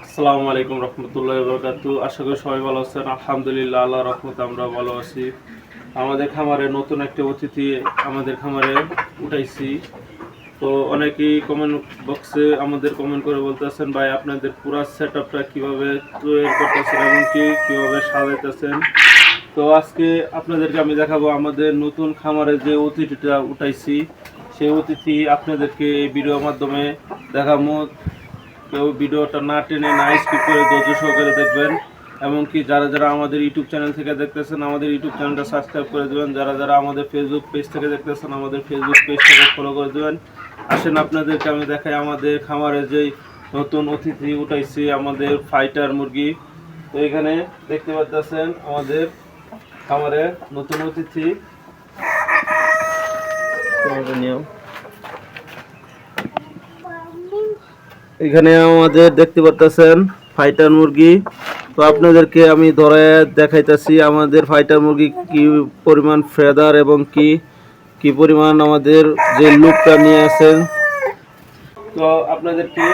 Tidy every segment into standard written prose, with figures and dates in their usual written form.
আসসালামু আলাইকুম রহমতুল্লাহি ওয়া বারাকাতুহু। আশা করি সবাই ভালো আছেন। আলহামদুলিল্লাহ, আল্লাহর রহমতে আমরা ভালো আছি। আমাদের খামারে নতুন একটা অতিথি আমাদের খামারে উঠাইছি। তো অনেকেই কমেন্ট বক্সে আমাদের কমেন্ট করে বলতেছেন, ভাই আপনাদের পুরো সেটআপটা কিভাবে তৈরি করতেছেন এবং কিভাবে সাজাইতেছেন। তো আজকে আপনাদেরকে আমি দেখাবো আমাদের নতুন খামারে যে অতিথিটা উঠাইছি, সেই অতিথি আপনাদেরকে এই ভিডিওর মাধ্যমে দেখাবো। কেউ ভিডিওটা না টেনে না স্কিপ করে ধৈর্য সহকারে দেখবেন। এমনকি যারা যারা আমাদের ইউটিউব চ্যানেল থেকে দেখতেছেন, আমাদের ইউটিউব চ্যানেলটা সাবস্ক্রাইব করে দেবেন। যারা যারা আমাদের ফেসবুক পেজ থেকে দেখতেছেন, আমাদের ফেসবুক পেজটাকে ফলো করে দেবেন। আসেন আপনাদেরকে আমি দেখাই আমাদের খামারে যেই নতুন অতিথি উঠাইছি, আমাদের ফাইটার মুরগি। তো এখানে দেখতে পাচ্ছেন আমাদের খামারে নতুন অতিথি। এখানে আমাদের দেখতে পাচ্ছেন ফাইটার মুরগি। তো আপনাদেরকে আমি ধরে দেখাইতেছি আমাদের ফাইটার মুরগি কি পরিমাণ ফেদার এবং কি কি পরিমাণ আমাদের যে লুকটা নিয়ে আছেন। তো আপনাদেরকে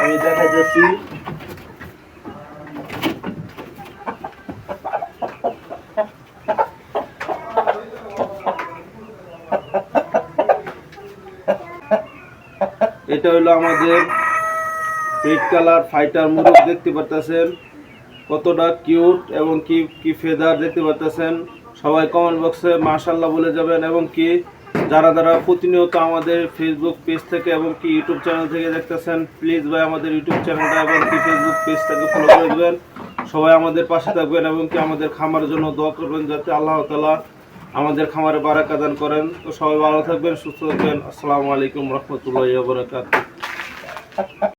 আমি দেখাইতেছি। এটা হলো আমাদের রেড কালার ফাইটার মুরগ। দেখতে পাচ্ছেন কতটা কিউট এবং কি কি ফেদার দেখতে পাচ্ছেন। সবাই কমেন্ট বক্সে মাশাআল্লাহ বলে যাবেন। এবং কি যারা যারা প্রতিনিয়ত আমাদের ফেসবুক পেজ থেকে এবং কি ইউটিউব চ্যানেল থেকে দেখতেছেন, প্লিজ ভাই আমাদের ইউটিউব চ্যানেলটা এবং কি ফেসবুক পেজটাকে ফলো করে দেবেন। সবাই আমাদের পাশে থাকবেন এবং কি আমাদের খামারের জন্য দোয়া করবেন যাতে আল্লাহ তাআলা আমাদের খামারে বারাকা দান করেন। তো সবাই ভালো থাকবেন, সুস্থ থাকবেন। আসসালামু আলাইকুম রহমতুল্লাহি ওয়া বারাকাতুহু।